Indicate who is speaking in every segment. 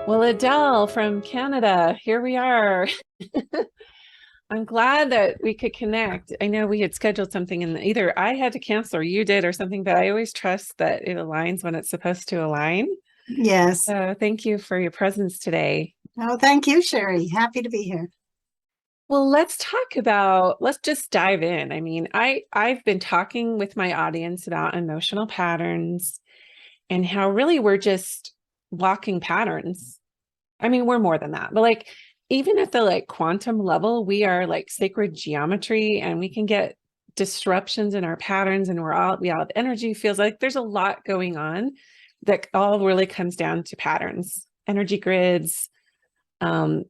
Speaker 1: Well, Adele from Canada, here we are. I'm glad that we could connect. I know we had scheduled something and either I had to cancel or you did or something, but I always trust that it aligns when it's supposed to align.
Speaker 2: Yes.
Speaker 1: So thank you for your presence today.
Speaker 2: Oh, thank you, Sherry. Happy to be here.
Speaker 1: Well, let's just dive in. I mean, I've been talking with my audience about emotional patterns and how really we're just walking patterns. I mean, we're more than that, but like even at the like quantum level, we are like sacred geometry and we can get disruptions in our patterns and we all have energy. Feels like there's a lot going on that all really comes down to patterns, energy grids, um,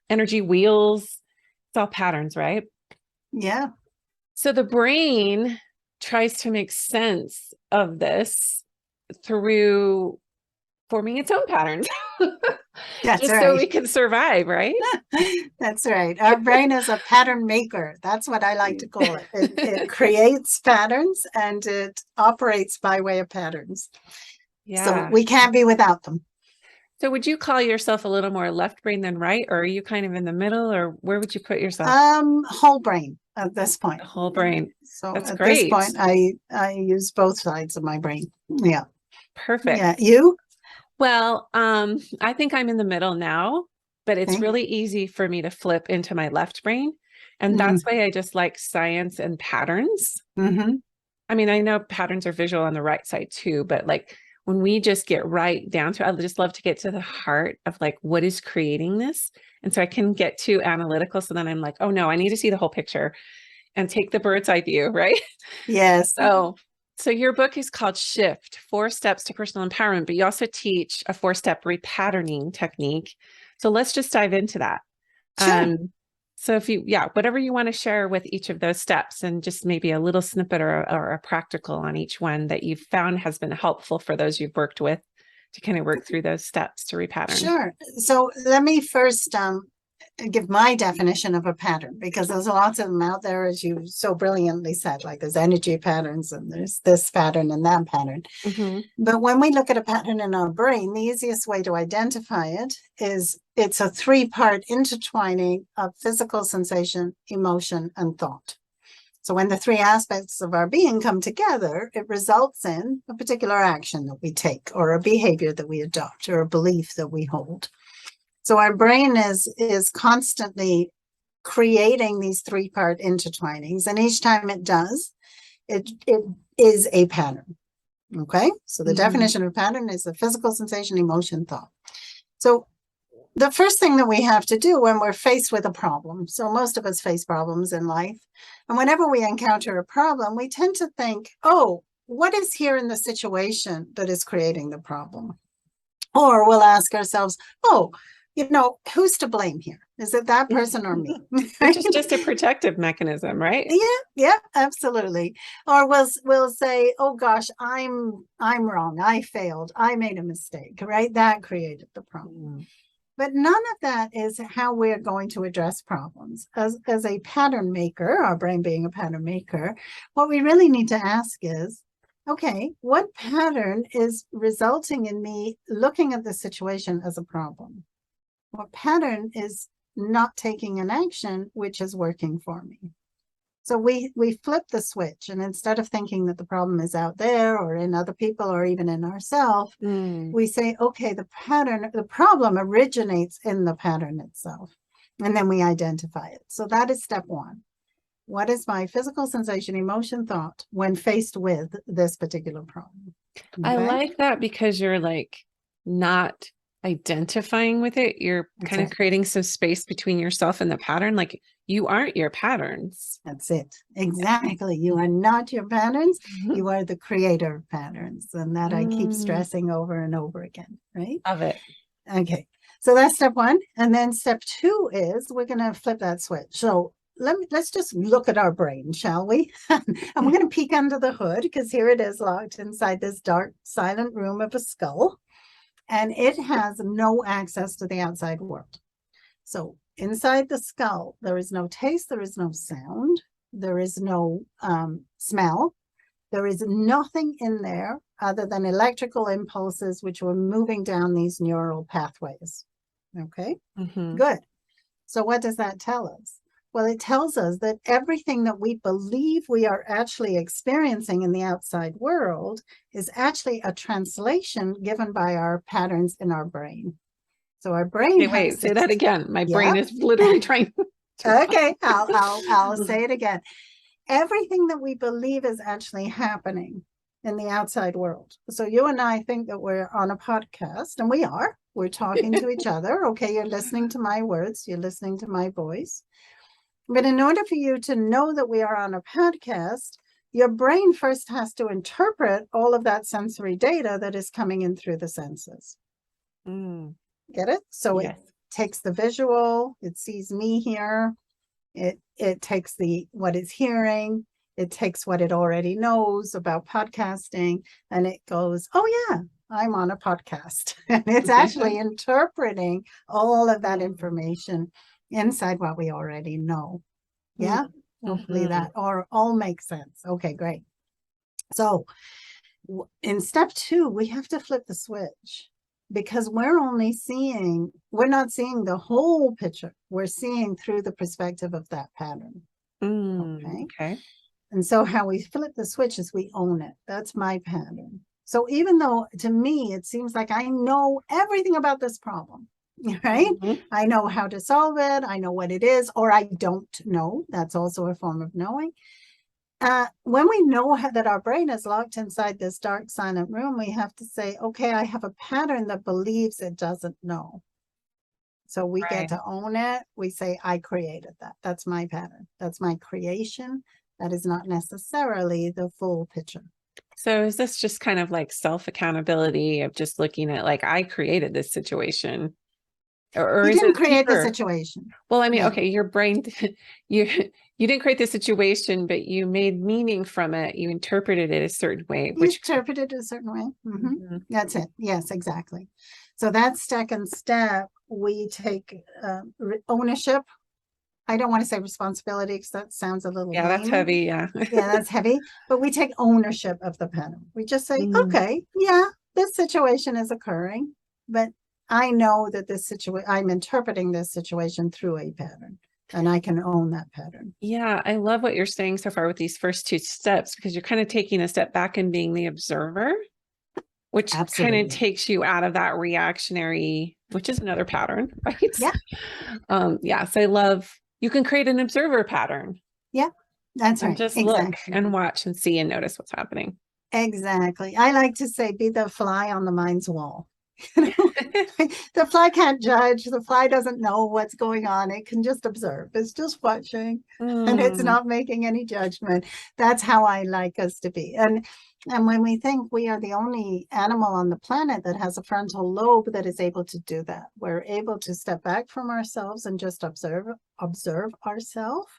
Speaker 1: energy wheels. It's all patterns, right?
Speaker 2: Yeah.
Speaker 1: So the brain tries to make sense of this through forming its own patterns.
Speaker 2: That's
Speaker 1: Just so
Speaker 2: right.
Speaker 1: we can survive, right?
Speaker 2: That's right. Our brain is a pattern maker. That's what I like to call it. It creates patterns and it operates by way of patterns. So
Speaker 1: Yeah.
Speaker 2: we can't be without them.
Speaker 1: So would you call yourself a little more left brain than right, or are you kind of in the middle, or where would you put yourself?
Speaker 2: Whole brain at this
Speaker 1: The
Speaker 2: point.
Speaker 1: whole brain.
Speaker 2: So
Speaker 1: That's
Speaker 2: at this
Speaker 1: great.
Speaker 2: point, I use both sides of my brain. Yeah. Yeah.
Speaker 1: Perfect.
Speaker 2: You?
Speaker 1: Well, I think I'm in the middle now, but it's
Speaker 2: Okay.
Speaker 1: really easy for me to flip into my left brain. And that's
Speaker 2: Mm-hmm.
Speaker 1: why I just like science and patterns.
Speaker 2: Mm-hmm.
Speaker 1: I mean, I know patterns are visual on the right side too, but like when we just get right down to it, I just love to get to the heart of like what is creating this. And so I can get too analytical. So then I'm like, oh no, I need to see the whole picture and take the bird's eye view, right?
Speaker 2: Yes.
Speaker 1: So so your book is called Shift, 4 Steps to Personal Empowerment, but you also teach a 4-step repatterning technique. So let's just dive into that.
Speaker 2: Sure.
Speaker 1: So if you, yeah, whatever you want to share with each of those steps and just maybe a little snippet or a practical on each one that you've found has been helpful for those you've worked with to kind of work through those steps to repattern.
Speaker 2: Sure. So let me first give my definition of a pattern because there's lots of them out there, as you so brilliantly said, like there's energy patterns and there's this pattern and that pattern.
Speaker 1: Mm-hmm.
Speaker 2: But when we look at a pattern in our brain, the easiest way to identify it is it's a three-part intertwining of physical sensation, emotion, and thought. So when the three aspects of our being come together, it results in a particular action that we take or a behavior that we adopt or a belief that we hold. So our brain is constantly creating these three-part intertwinings, and each time it does, it is a pattern. Okay, so the
Speaker 1: Mm-hmm.
Speaker 2: definition of pattern is the physical sensation, emotion, thought. So the first thing that we have to do when we're faced with a problem, so most of us face problems in life, and whenever we encounter a problem, we tend to think, oh, what is here in the situation that is creating the problem? Or we'll ask ourselves, oh, who's to blame here? Is it that person or me?
Speaker 1: Which is just a protective mechanism, right?
Speaker 2: Yeah, absolutely. Or we'll say, oh gosh, I'm wrong. I failed. I made a mistake, right? That created the problem.
Speaker 1: Mm.
Speaker 2: But none of that is how we're going to address problems. As a pattern maker, our brain being a pattern maker, what we really need to ask is, okay, what pattern is resulting in me looking at the situation as a problem? What pattern is not taking an action which is working for me? So we flip the switch, and instead of thinking that the problem is out there or in other people or even in ourselves,
Speaker 1: Mm.
Speaker 2: we say, okay, the problem originates in the pattern itself. And then we identify it. So that is step one. What is my physical sensation, emotion, thought when faced with this particular problem?
Speaker 1: I
Speaker 2: Okay,
Speaker 1: like that because you're like not identifying with it. You're
Speaker 2: that's
Speaker 1: kind of
Speaker 2: it.
Speaker 1: creating some space between yourself and the pattern. Like you aren't your patterns.
Speaker 2: That's it. Exactly. You are not your patterns. You are the creator of patterns. And that I keep
Speaker 1: Mm,
Speaker 2: stressing over and over again, right?
Speaker 1: love it.
Speaker 2: Okay. So that's step one. And then step two is we're going to flip that switch. So let's just look at our brain, shall we? And we're going to peek under the hood because here it is locked inside this dark, silent room of a skull. And it has no access to the outside world. So inside the skull, there is no taste, there is no sound, there is no smell, there is nothing in there other than electrical impulses, which were moving down these neural pathways. Okay, good. So what does that tell us? Well, it tells us that everything that we believe we are actually experiencing in the outside world is actually a translation given by our patterns in our brain. So our brain
Speaker 1: has wait, say that again. My brain is literally trying to
Speaker 2: okay, I'll say it again. Everything that we believe is actually happening in the outside world. So you and I think that we're on a podcast, and we are. We're talking to each other. Okay, you're listening to my words, you're listening to my voice. But in order for you to know that we are on a podcast, your brain first has to interpret all of that sensory data that is coming in through the senses. Get it? So it takes the visual, it sees me here, it takes what it's hearing, it takes what it already knows about podcasting, and it goes, oh yeah, I'm on a podcast. And it's actually interpreting all of that information inside what we already know. Yeah, hopefully that all makes sense. Okay, great. So in step 2, we have to flip the switch, because we're not seeing the whole picture. We're seeing through the perspective of that pattern. Okay. And so how we flip the switch is we own it. That's my pattern. So even though to me, it seems like I know everything about this problem, right? I know how to solve it. I know what it is, or I don't know. That's also a form of knowing. When we know that our brain is locked inside this dark, silent room, we have to say, okay, I have a pattern that believes it doesn't know. So we get to own it. We say, I created that. That's my pattern. That's my creation. That is not necessarily the full picture.
Speaker 1: So is this just kind of like self-accountability of just looking at like, I created this situation? Or
Speaker 2: you
Speaker 1: is
Speaker 2: didn't
Speaker 1: it
Speaker 2: create
Speaker 1: deeper?
Speaker 2: The situation.
Speaker 1: Well, I mean, okay, your brain, you didn't create the situation, but you made meaning from it. You interpreted it a certain way.
Speaker 2: You interpreted it a certain way. That's it. Yes, exactly. So that second step, we take ownership. I don't want to say responsibility because that sounds a little lame.
Speaker 1: That's heavy. Yeah,
Speaker 2: that's heavy. But we take ownership of the pattern. We just say, okay, yeah, this situation is occurring, but I know that this situation, I'm interpreting this situation through a pattern, and I can own that pattern.
Speaker 1: Yeah, I love what you're saying so far with these first 2 steps, because you're kind of taking a step back and being the observer, which kind of takes you out of that reactionary, which is another pattern, right?
Speaker 2: Yeah.
Speaker 1: So I love, you can create an observer pattern.
Speaker 2: Yeah, that's right.
Speaker 1: Just look and watch and see and notice what's happening.
Speaker 2: Exactly. I like to say, be the fly on the mind's wall. The fly can't judge. The fly doesn't know what's going on. It can just observe. It's just watching, and it's not making any judgment. That's how I like us to be. And when we think we are the only animal on the planet that has a frontal lobe that is able to do that, we're able to step back from ourselves and just observe ourselves.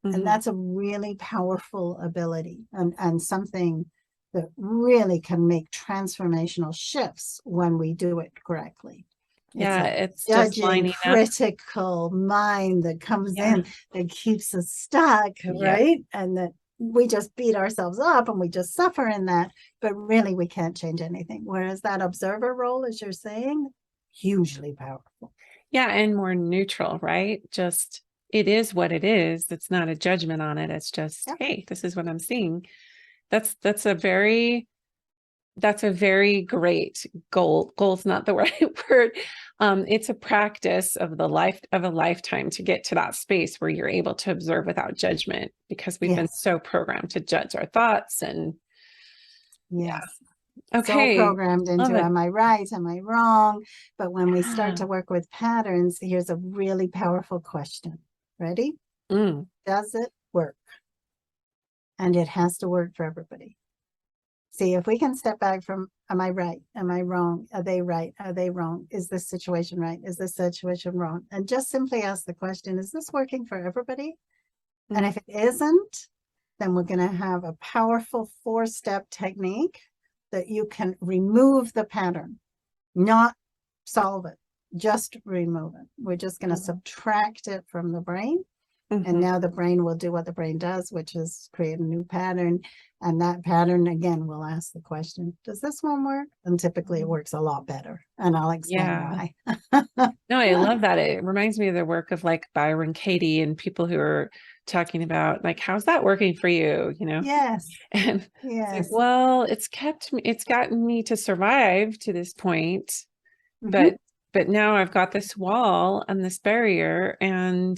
Speaker 2: And that's a really powerful ability, and something that really can make transformational shifts when we do it correctly.
Speaker 1: It's
Speaker 2: just lining critical mind that comes in that keeps us stuck, right? And that we just beat ourselves up and we just suffer in that, but really we can't change anything. Whereas that observer role, as you're saying, hugely powerful.
Speaker 1: Yeah, and more neutral, right? Just, it is what it is. It's not a judgment on it. It's just, hey, this is what I'm seeing. That's a very great goal. Goal's not the right word. It's a practice of a lifetime to get to that space where you're able to observe without judgment, because we've been so programmed to judge our thoughts. And
Speaker 2: okay, so programmed into am I right, am I wrong? But when we start to work with patterns, here's a really powerful question. Ready? Does it work? And it has to work for everybody. See, if we can step back from, am I right? Am I wrong? Are they right? Are they wrong? Is this situation right? Is this situation wrong? And just simply ask the question, is this working for everybody? And if it isn't, then we're going to have a powerful 4-step technique that you can remove the pattern, not solve it, just remove it. We're just going to subtract it from the brain. And now the brain will do what the brain does, which is create a new pattern. And that pattern, again, will ask the question, does this one work? And typically it works a lot better. And I'll explain why.
Speaker 1: No, I love that. It reminds me of the work of like Byron Katie and people who are talking about like, how's that working for you? You know?
Speaker 2: Yes.
Speaker 1: And
Speaker 2: yes.
Speaker 1: It's like, well, it's gotten me to survive to this point, but now I've got this wall and this barrier, and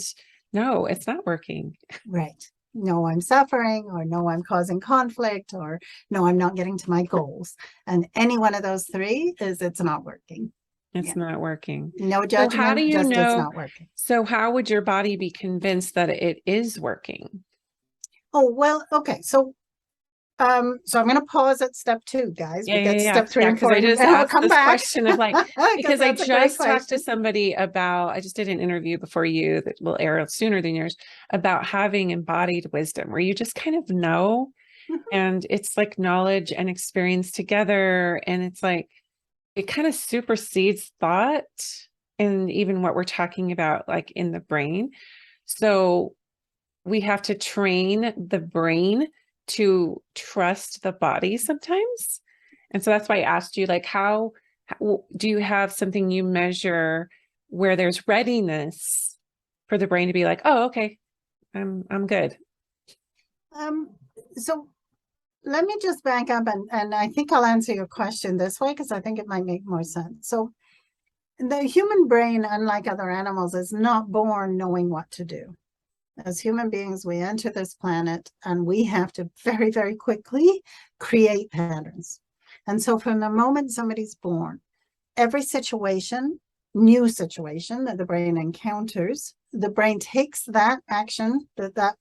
Speaker 1: no, it's not working.
Speaker 2: Right. No, I'm suffering, or no, I'm causing conflict, or no, I'm not getting to my goals. And any one of those three is it's not working.
Speaker 1: It's not working.
Speaker 2: No judgment.
Speaker 1: So how do you know?
Speaker 2: It's not working.
Speaker 1: So how would your body be convinced that it is working?
Speaker 2: Oh, well, okay. So I'm going to pause at step 2, guys.
Speaker 1: Yeah,
Speaker 2: step 3 and 4.
Speaker 1: Because I just asked this question of like, because I just talked to somebody about, I just did an interview before you that will air sooner than yours about having embodied wisdom, where you just kind of know, and it's like knowledge and experience together. And it's like, it kind of supersedes thought and even what we're talking about, like in the brain. So we have to train the brain to trust the body sometimes. And so that's why I asked you, like, how do you have something you measure where there's readiness for the brain to be like, oh, okay, I'm good?
Speaker 2: So let me just back up, and I think I'll answer your question this way because I think it might make more sense. So the human brain, unlike other animals, is not born knowing what to do. As human beings, we enter this planet and we have to very, very quickly create patterns. And so from the moment somebody's born, every situation, new situation that the brain encounters, the brain takes that action that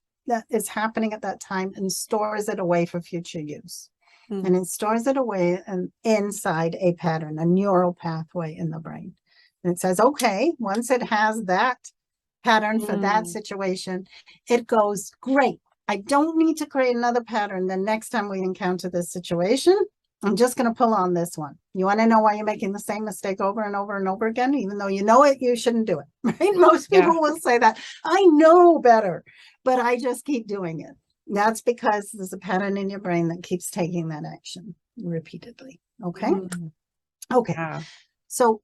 Speaker 2: is happening at that time and stores it away for future use. And it stores it away and inside a pattern, a neural pathway in the brain. And it says, okay, once it has that pattern for that situation, it goes, great. I don't need to create another pattern the next time we encounter this situation. I'm just going to pull on this one. You want to know why you're making the same mistake over and over and over again, even though you know it, you shouldn't do it, right? Most people will say that. I know better, but I just keep doing it. That's because there's a pattern in your brain that keeps taking that action repeatedly. Okay. Okay. So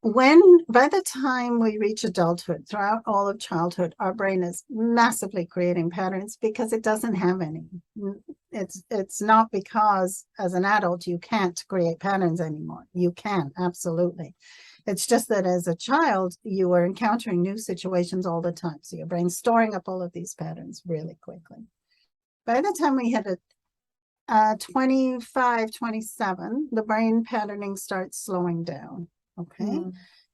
Speaker 2: by the time we reach adulthood, throughout all of childhood, our brain is massively creating patterns because it doesn't have any. It's not because as an adult you can't create patterns anymore. You can, absolutely. It's just that as a child, you are encountering new situations all the time. So your brain's storing up all of these patterns really quickly. By the time we hit 25, 27, the brain patterning starts slowing down. Okay.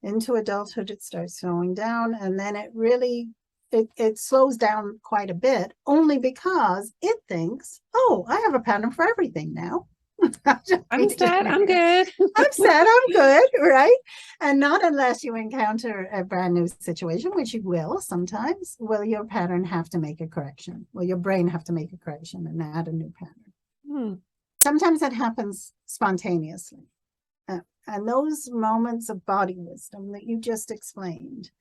Speaker 2: Into adulthood, it starts slowing down, and then it really it slows down quite a bit, only because it thinks, oh, I have a pattern for everything now.
Speaker 1: I'm set, I'm good.
Speaker 2: I'm set, I'm good, right? And not unless you encounter a brand new situation, which you will sometimes, will your pattern have to make a correction? Will your brain have to make a correction and add a new pattern? Sometimes it happens spontaneously. And those moments of body wisdom that you just explained,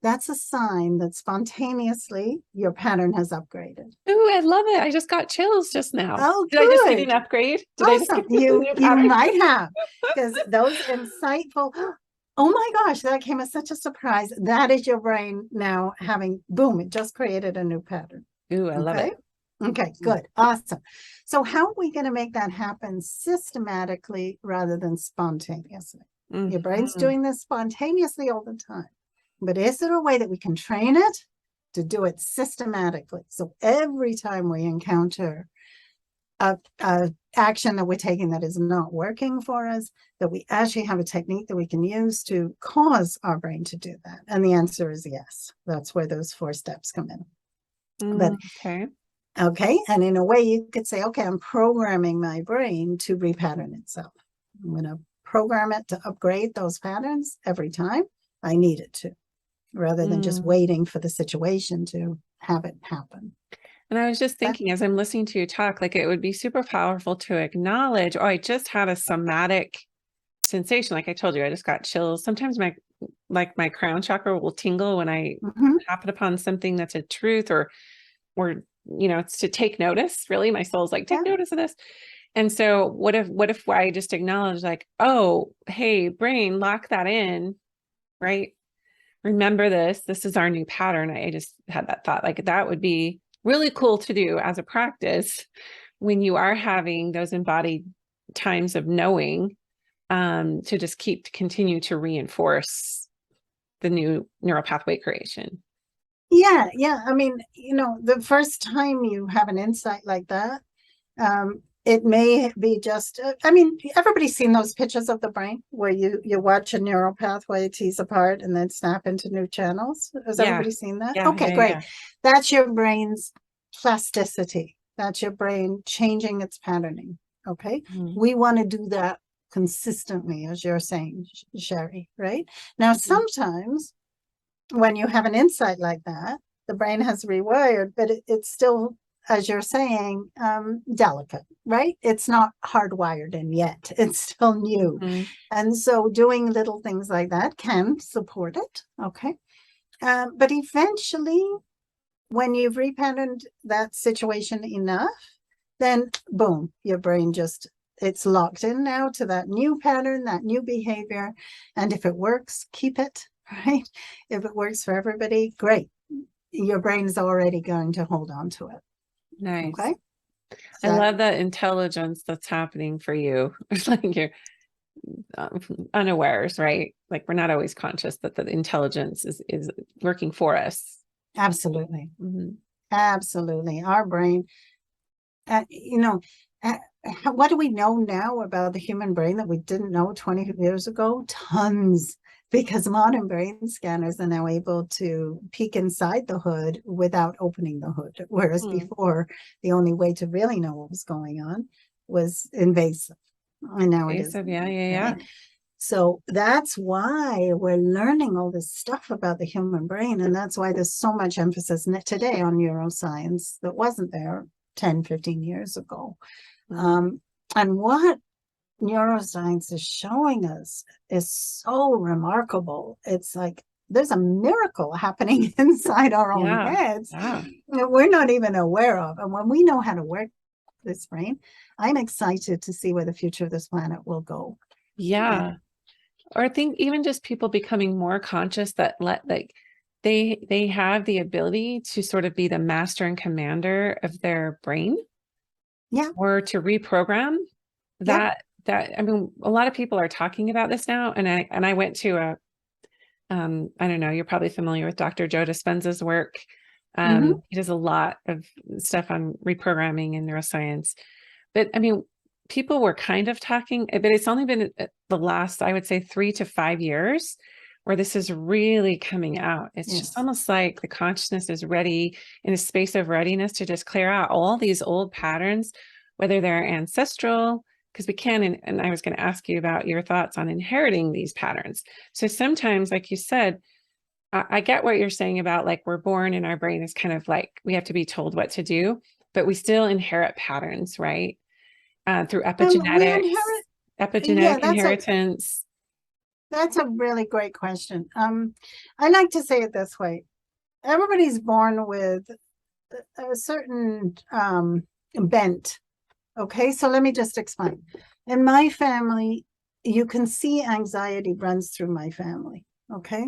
Speaker 2: that's a sign that spontaneously your pattern has upgraded.
Speaker 1: Ooh, I love it. I just got chills just now.
Speaker 2: Oh,
Speaker 1: did I just get an upgrade? Did I just get
Speaker 2: you might have, because those insightful, oh my gosh, that came as such a surprise. That is your brain now having, boom, it just created a new pattern.
Speaker 1: Ooh, I love it.
Speaker 2: Okay, good. Awesome. So how are we going to make that happen systematically rather than spontaneously? Your brain's doing this spontaneously all the time. But is there a way that we can train it to do it systematically? So every time we encounter a action that we're taking that is not working for us, that we actually have a technique that we can use to cause our brain to do that. And the answer is yes. That's where those 4 steps come in. But okay. And in a way you could say, okay, I'm programming my brain to repattern itself. I'm going to program it to upgrade those patterns every time I need it to, rather than just waiting for the situation to have it happen.
Speaker 1: And I was just thinking, as I'm listening to you talk, like it would be super powerful to acknowledge, oh, I just had a somatic sensation. Like I told you, I just got chills. Sometimes like my crown chakra will tingle when I
Speaker 2: Mhm.
Speaker 1: happen upon something that's a truth, or, you know, it's to take notice, really. My soul's like, take
Speaker 2: Yeah.
Speaker 1: notice of this. And so what if I just acknowledge like, oh, hey, brain, lock that in, right? Remember this. This is our new pattern. I just had that thought, like that would be really cool to do as a practice when you are having those embodied times of knowing, to just continue to reinforce the new neural pathway creation.
Speaker 2: Yeah, yeah. I mean, the first time you have an insight like that, it may be just, I mean, everybody's seen those pictures of the brain where you watch a neural pathway tease apart and then snap into new channels. Has everybody seen that? Okay, great. That's your brain's plasticity. That's your brain changing its patterning. Okay. We want to do that consistently, as you're saying, Sherry, right? Now, sometimes when you have an insight like that, the brain has rewired, but it's still, as you're saying, delicate, right? It's not hardwired in yet. It's still new. And so doing little things like that can support it. Okay. But eventually, when you've repatterned that situation enough, then boom, your brain just, it's locked in now to that new pattern, that new behavior. And if it works, keep it, right? If it works for everybody, great. Your brain is already going to hold on to it.
Speaker 1: Nice.
Speaker 2: Okay.
Speaker 1: I love the intelligence that's happening for you. It's like you're unawares, right? Like we're not always conscious that the intelligence is working for us.
Speaker 2: Absolutely. Absolutely. Our brain, what do we know now about the human brain that we didn't know 20 years ago? Tons, because modern brain scanners are now able to peek inside the hood without opening the hood. Whereas before, the only way to really know what was going on was invasive. And now
Speaker 1: invasive,
Speaker 2: it is.
Speaker 1: Yeah.
Speaker 2: So that's why we're learning all this stuff about the human brain. And that's why there's so much emphasis today on neuroscience that wasn't there 10, 15 years ago. And what neuroscience is showing us is so remarkable. It's like there's a miracle happening inside our own heads that we're not even aware of. And when we know how to work this brain, I'm excited to see where the future of this planet will go.
Speaker 1: Or I think even just people becoming more conscious that they have the ability to sort of be the master and commander of their brain. Or to reprogram that. I mean, a lot of people are talking about this now. And I went to I don't know, you're probably familiar with Dr. Joe Dispenza's work. He does a lot of stuff on reprogramming and neuroscience. But I mean, people were kind of talking, but it's only been the last, I would say, 3 to 5 years where this is really coming out. It's just almost like the consciousness is ready, in a space of readiness, to just clear out all these old patterns, whether they're ancestral, because we can, and I was going to ask you about your thoughts on inheriting these patterns. So sometimes, like you said, I get what you're saying about like we're born and our brain is kind of like we have to be told what to do, but we still inherit patterns, right? Through epigenetics, inheritance.
Speaker 2: That's a really great question. I like to say it this way. Everybody's born with a certain bent. Okay, so let me just explain. In my family, you can see anxiety runs through my family. Okay,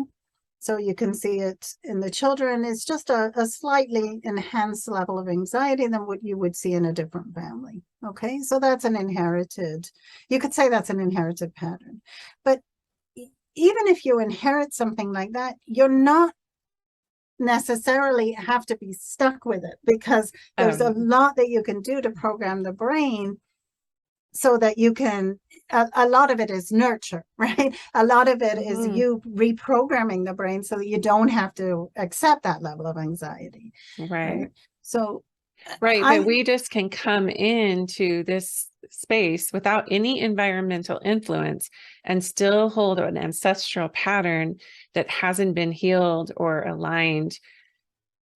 Speaker 2: so you can see it in the children. It's just a slightly enhanced level of anxiety than what you would see in a different family. Okay, so that's an inherited, you could say that's an inherited pattern. But even if you inherit something like that, you're not necessarily have to be stuck with it, because there's a lot that you can do to program the brain so that you can, a lot of it is nurture, right? A lot of it is you reprogramming the brain so that you don't have to accept that level of anxiety. Right. So,
Speaker 1: but we just can come into this space without any environmental influence and still hold an ancestral pattern that hasn't been healed or aligned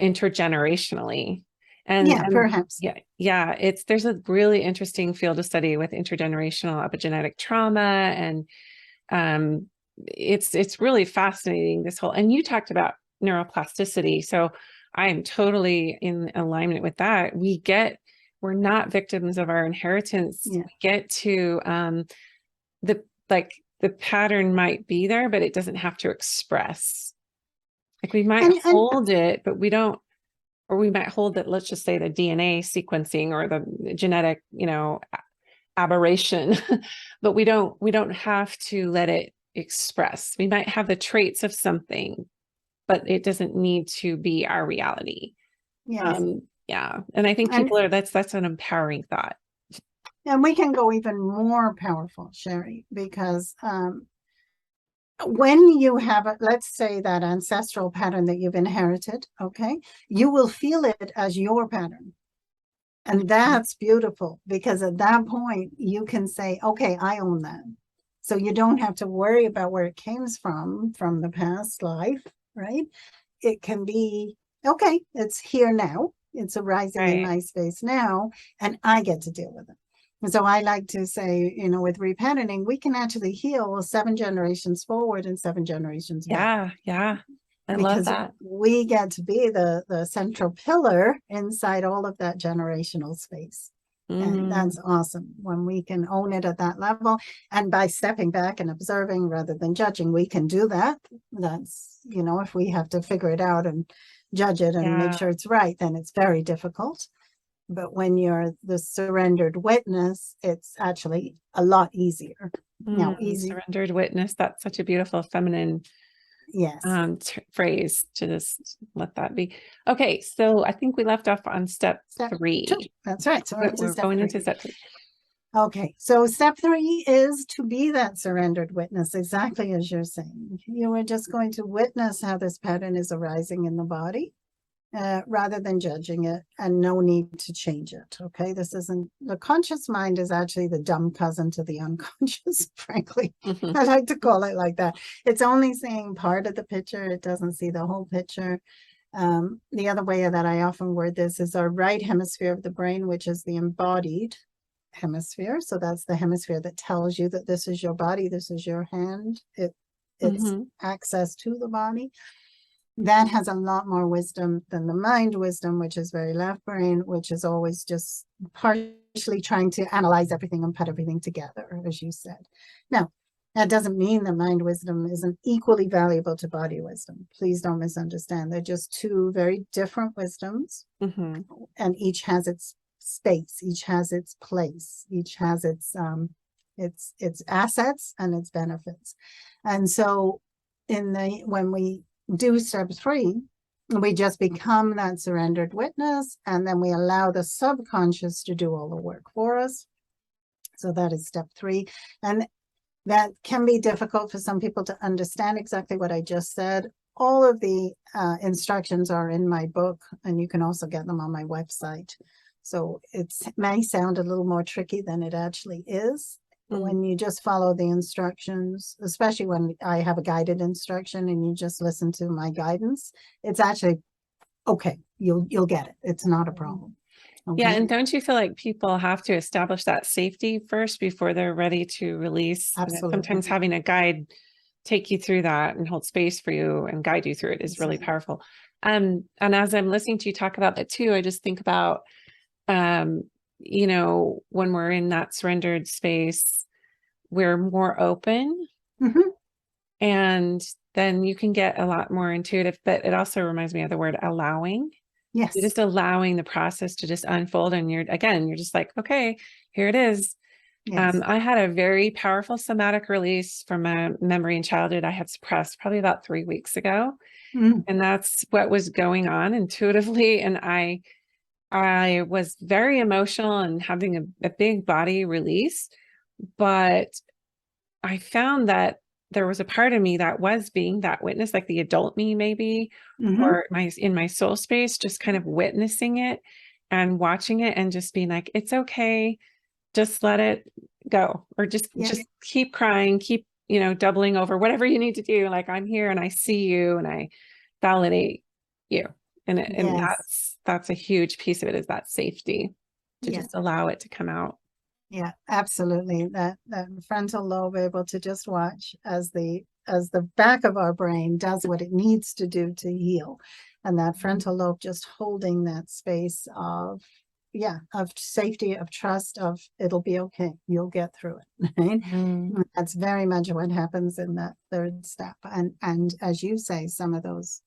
Speaker 1: intergenerationally. And
Speaker 2: perhaps.
Speaker 1: There's a really interesting field of study with intergenerational epigenetic trauma and it's really fascinating, this whole, and you talked about neuroplasticity. So I'm totally in alignment with that. We're not victims of our inheritance.
Speaker 2: Yeah.
Speaker 1: We get to, the pattern might be there, but it doesn't have to express. Like we might
Speaker 2: And
Speaker 1: hold it, but we don't, or we might hold it, let's just say the DNA sequencing or the genetic, aberration, but we don't have to let it express. We might have the traits of something, but it doesn't need to be our reality.
Speaker 2: yes.
Speaker 1: Yeah. And I think
Speaker 2: And
Speaker 1: that's an empowering thought.
Speaker 2: and we can go even more powerful, Sherry, because when you have, let's say, that ancestral pattern that you've inherited, okay, you will feel it as your pattern. And that's beautiful, because at that point you can say, okay, I own that. So you don't have to worry about where it came from the past life, right? It can be, okay, it's here now. It's arising in my space now, and I get to deal with it. And so I like to say, with repatterning, we can actually heal 7 generations forward and 7 generations back.
Speaker 1: Yeah. I love
Speaker 2: Because
Speaker 1: that.
Speaker 2: we get to be the central pillar inside all of that generational space. And that's awesome when we can own it at that level. And by stepping back and observing rather than judging, we can do that. That's, if we have to figure it out and judge it and make sure it's right, then it's very difficult. But when you're the surrendered witness, it's actually a lot easier.
Speaker 1: Surrendered witness. That's such a beautiful feminine
Speaker 2: yes
Speaker 1: phrase to just let that be. Okay, so I think we left off on step 3.
Speaker 2: 2. That's right. So
Speaker 1: we're going into step 3.
Speaker 2: Okay, so step 3 is to be that surrendered witness, exactly as you're saying. You are just going to witness how this pattern is arising in the body, rather than judging it, and no need to change it. Okay, this isn't, the conscious mind is actually the dumb cousin to the unconscious, frankly. I like to call it like that. It's only seeing part of the picture. It doesn't see the whole picture. The other way that I often word this is our right hemisphere of the brain, which is the embodied hemisphere. So that's the hemisphere that tells you that this is your body, this is your hand. It's access to the body. That has a lot more wisdom than the mind wisdom, which is very left brain, which is always just partially trying to analyze everything and put everything together, as you said. Now, that doesn't mean that mind wisdom isn't equally valuable to body wisdom. Please don't misunderstand. They're just 2 very different wisdoms, and each has its space, each has its place, each has its assets and its benefits. And so when we do step 3, we just become that surrendered witness, and then we allow the subconscious to do all the work for us. So that is step 3. And that can be difficult for some people to understand exactly what I just said. All of the instructions are in my book, and you can also get them on my website. So it may sound a little more tricky than it actually is. When you just follow the instructions, especially when I have a guided instruction and you just listen to my guidance, it's actually okay. You'll get it. It's not a problem. Okay?
Speaker 1: Yeah, and don't you feel like people have to establish that safety first before they're ready to release?
Speaker 2: Absolutely.
Speaker 1: Sometimes having a guide take you through that and hold space for you and guide you through it is really powerful. And as I'm listening to you talk about that too, I just think about when we're in that surrendered space, we're more open, and then you can get a lot more intuitive. But it also reminds me of the word allowing.
Speaker 2: Yes.
Speaker 1: You're just allowing the process to just unfold, and you're just like, okay, here it is. Yes. I had a very powerful somatic release from a memory in childhood I had suppressed probably about 3 weeks ago. And that's what was going on intuitively. And I was very emotional and having a big body release, but I found that there was a part of me that was being that witness, like the adult me maybe, or in my soul space, just kind of witnessing it and watching it and just being like, it's okay. Just let it go, or just keep crying, keep, doubling over, whatever you need to do. Like, I'm here and I see you and I validate you. And that's a huge piece of it, is that safety to just allow it to come out.
Speaker 2: Yeah, absolutely. That frontal lobe able to just watch as the back of our brain does what it needs to do to heal. And that frontal lobe just holding that space of, yeah, of safety, of trust, of it'll be okay. You'll get through it. Right?
Speaker 1: Mm.
Speaker 2: That's very much what happens in that third step. And as you say, some of those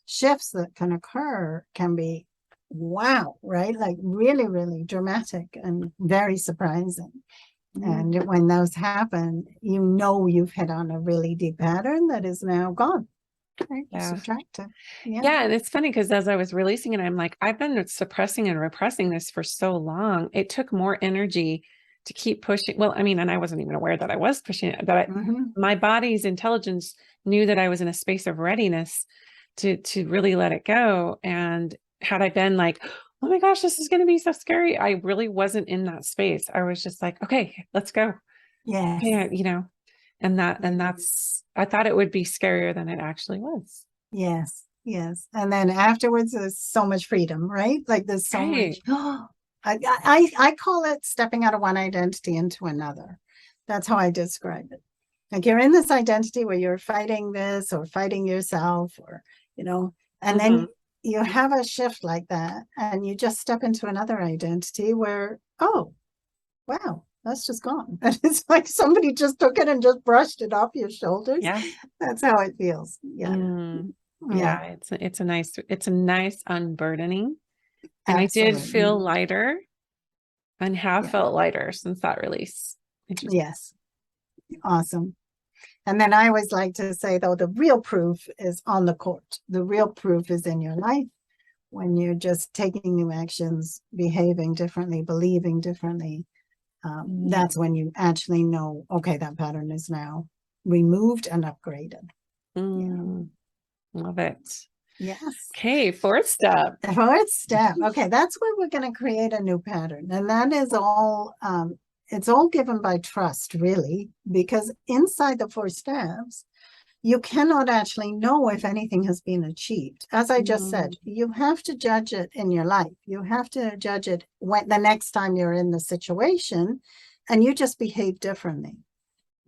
Speaker 2: shifts that can occur can be wow, right? Like really, really dramatic and very surprising. And when those happen, you know you've hit on a really deep pattern that is now gone. Right? You
Speaker 1: Yeah.
Speaker 2: subtract it. Yeah.
Speaker 1: Yeah. And it's funny because as I was releasing it, I'm like, I've been suppressing and repressing this for so long. It took more energy to keep pushing. Well, I mean, and I wasn't even aware that I was pushing it, but my body's intelligence knew that I was in a space of readiness to really let it go. And had I been like, oh my gosh, this is going to be so scary, I really wasn't in that space. I was just like, okay, let's go.
Speaker 2: Yes.
Speaker 1: Yeah, and that's, I thought it would be scarier than it actually was.
Speaker 2: Yes. Yes. And then afterwards, there's so much freedom, right? Like there's so much.
Speaker 1: Right.
Speaker 2: I call it stepping out of one identity into another. That's how I describe it. Like you're in this identity where you're fighting this or fighting yourself, or, and then you have a shift like that and you just step into another identity where, oh, wow, that's just gone. And it's like somebody just took it and just brushed it off your shoulders.
Speaker 1: Yeah.
Speaker 2: That's how it feels. Yeah.
Speaker 1: Yeah. It's a nice unburdening. And I did
Speaker 2: Absolutely.
Speaker 1: feel lighter and have
Speaker 2: Yeah.
Speaker 1: felt lighter since that release.
Speaker 2: Yes. Awesome. And then I always like to say, though, the real proof is on the court. The real proof is in your life when you're just taking new actions, behaving differently, believing differently. That's when you actually know, okay, that pattern is now removed and upgraded.
Speaker 1: Love it.
Speaker 2: Yes.
Speaker 1: Okay, fourth step.
Speaker 2: Fourth step. Okay, that's where we're going to create a new pattern. And that is all, it's all given by trust, really, because inside the 4 steps, you cannot actually know if anything has been achieved. As I just said, you have to judge it in your life. You have to judge it when the next time you're in the situation and you just behave differently.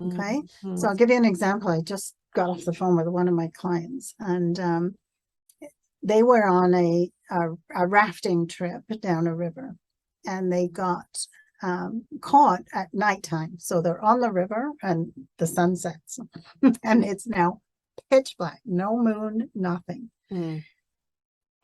Speaker 2: Okay. So I'll give you an example. I just got off the phone with one of my clients and they were on a rafting trip down a river and they got caught at nighttime. So they're on the river and the sun sets and it's now pitch black, no moon, nothing.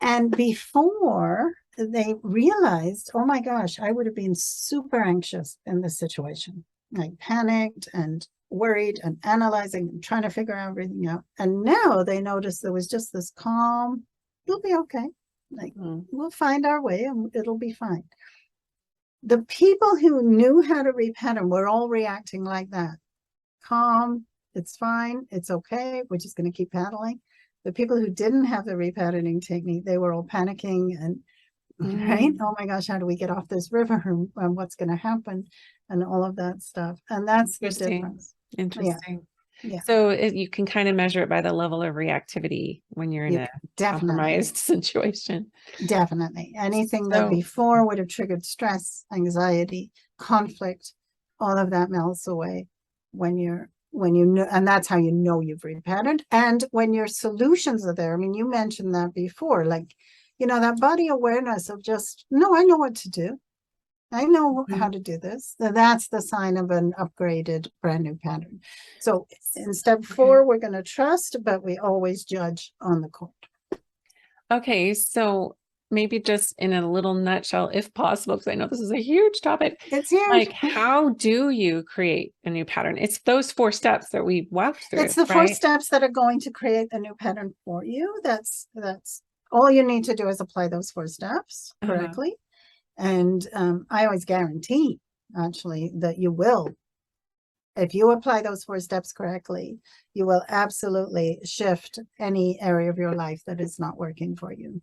Speaker 2: And before they realized, oh my gosh, I would have been super anxious in this situation, like panicked and worried and analyzing and trying to figure everything out. And now they noticed there was just this calm, it'll be okay. Like we'll find our way and it'll be fine. The people who knew how to repattern were all reacting like that. Calm, it's fine, it's okay, we're just going to keep paddling. The people who didn't have the repatterning technique, they were all panicking and, right? Oh my gosh, how do we get off this river and what's going to happen and all of that stuff. And that's the difference.
Speaker 1: Interesting.
Speaker 2: Yeah.
Speaker 1: So you can kind of measure it by the level of reactivity when you're in a compromised situation.
Speaker 2: Definitely. Anything that before would have triggered stress, anxiety, conflict, all of that melts away when you know, and that's how you know you've repatterned. And when your solutions are there, I mean, you mentioned that before, like, that body awareness of just, no, I know what to do. I know how to do this. That's the sign of an upgraded brand new pattern. So in step 4, we're going to trust, but we always judge on the court.
Speaker 1: Okay. So maybe just in a little nutshell, if possible, because I know this is a huge topic.
Speaker 2: It's huge.
Speaker 1: Like, how do you create a new pattern? It's those 4 steps that we walked through.
Speaker 2: It's the 4 steps that are going to create a new pattern for you. That's all you need to do is apply those 4 steps correctly. And I always guarantee, actually, that you will. If you apply those 4 steps correctly, you will absolutely shift any area of your life that is not working for you,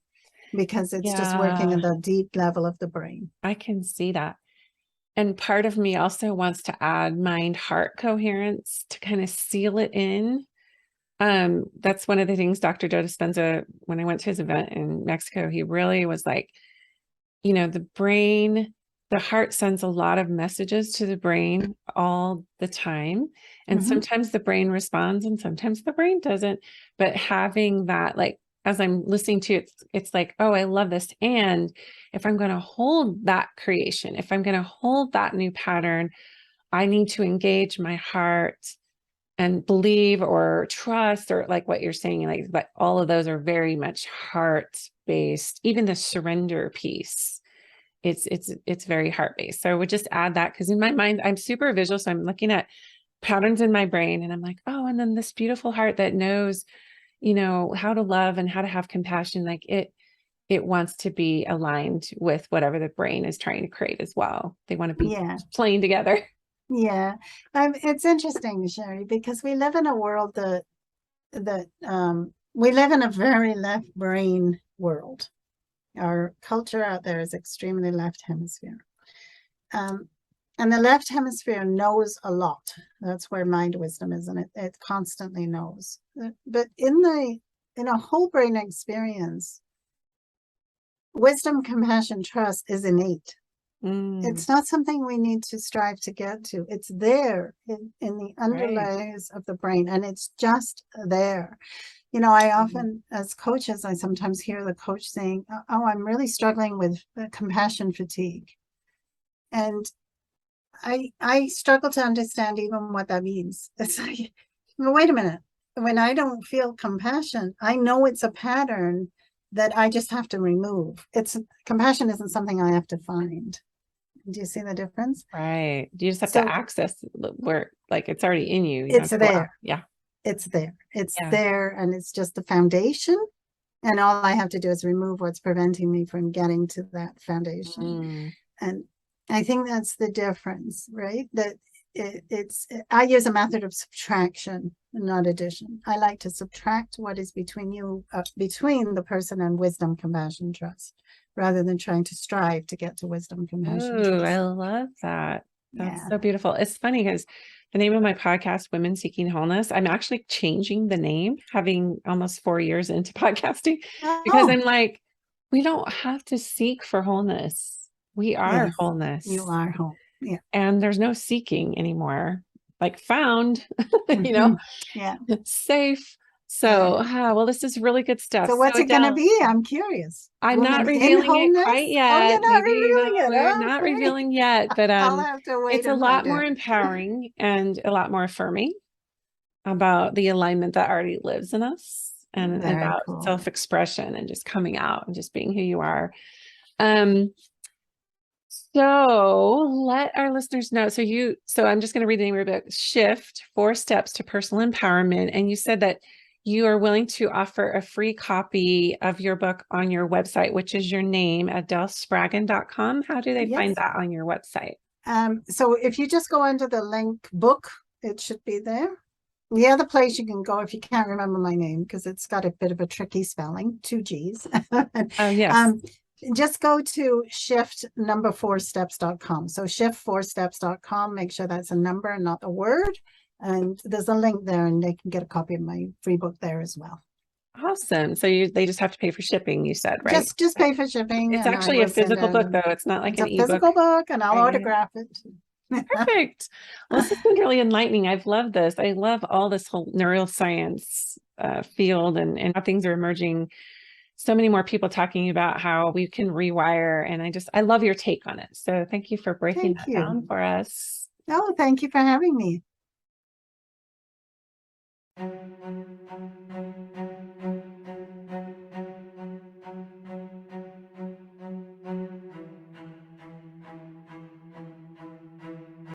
Speaker 2: because it's just working at the deep level of the brain.
Speaker 1: I can see that. And part of me also wants to add mind-heart coherence to kind of seal it in. That's one of the things Dr. Joe Dispenza, when I went to his event in Mexico, he really was like, the brain the heart sends a lot of messages to the brain all the time. And sometimes the brain responds and sometimes the brain doesn't. But having that, like, as I'm listening to it, it's like, oh, I love this. And if I'm going to hold that creation, if I'm going to hold that new pattern, I need to engage my heart and believe or trust, or like what you're saying, like, but all of those are very much heart based. Even the surrender piece, it's very heart based. So I would just add that, because in my mind, I'm super visual. So I'm looking at patterns in my brain and I'm like, oh, and then this beautiful heart that knows, how to love and how to have compassion. Like it wants to be aligned with whatever the brain is trying to create as well. They want to be playing together.
Speaker 2: Yeah. It's interesting, Sherry, because we live in a world that we live in a very left brain world. Our culture out there is extremely left hemisphere. And the left hemisphere knows a lot. That's where mind wisdom is, and it constantly knows. But in a whole brain experience, wisdom, compassion, trust is innate. It's not something we need to strive to get to. It's there in the underlayers of the brain, and it's just there. I often, as coaches, I sometimes hear the coach saying, oh, I'm really struggling with compassion fatigue. And I struggle to understand even what that means. It's like, well, wait a minute. When I don't feel compassion, I know it's a pattern that I just have to remove. Compassion isn't something I have to find. Do you see the difference?
Speaker 1: Right. You just have to access where, like, it's already in you.
Speaker 2: It's there.
Speaker 1: Yeah.
Speaker 2: It's there. It's there. And it's just the foundation. And all I have to do is remove what's preventing me from getting to that foundation. And I think that's the difference, right? That I use a method of subtraction, not addition. I like to subtract what is between the person and wisdom, compassion, trust, rather than trying to strive to get to wisdom, compassion, trust.
Speaker 1: I love that. That's so beautiful. It's funny because the name of my podcast, Women Seeking Wholeness, I'm actually changing the name, having almost 4 years into podcasting, because I'm like, we don't have to seek for wholeness. We are wholeness.
Speaker 2: You are whole. Yeah.
Speaker 1: And there's no seeking anymore. Like found, safe. So, well, this is really good stuff.
Speaker 2: So what's it going to be? I'm curious.
Speaker 1: I'm not revealing it quite yet.
Speaker 2: Oh, you're not revealing it.
Speaker 1: We're not revealing yet, but
Speaker 2: I'll have to wait.
Speaker 1: It's a lot more empowering and a lot more affirming about the alignment that already lives in us, and about self-expression and just coming out and just being who you are. So let our listeners know. So I'm just going to read the name of your book, Shift: 4 Steps to Personal Empowerment. And you said that you are willing to offer a free copy of your book on your website, which is your name, adelespraggon.com. How do they find that on your website?
Speaker 2: So if you just go under the link book, it should be there. The other place you can go, if you can't remember my name, because it's got a bit of a tricky spelling, 2 G's.
Speaker 1: Oh, yes.
Speaker 2: Just go to shift4steps.com. So shift4steps.com, make sure that's a number and not a word. And there's a link there, and they can get a copy of my free book there as well.
Speaker 1: Awesome. So they just have to pay for shipping, you said, right?
Speaker 2: Just pay for shipping.
Speaker 1: It's actually a physical book, though. It's not like an ebook.
Speaker 2: It's a physical book, and I'll autograph it.
Speaker 1: Perfect. Well, this has been really enlightening. I've loved this. I love all this whole neuroscience field and how things are emerging. So many more people talking about how we can rewire. And I love your take on it. So thank you for breaking that down for us.
Speaker 2: Oh, thank you for having me.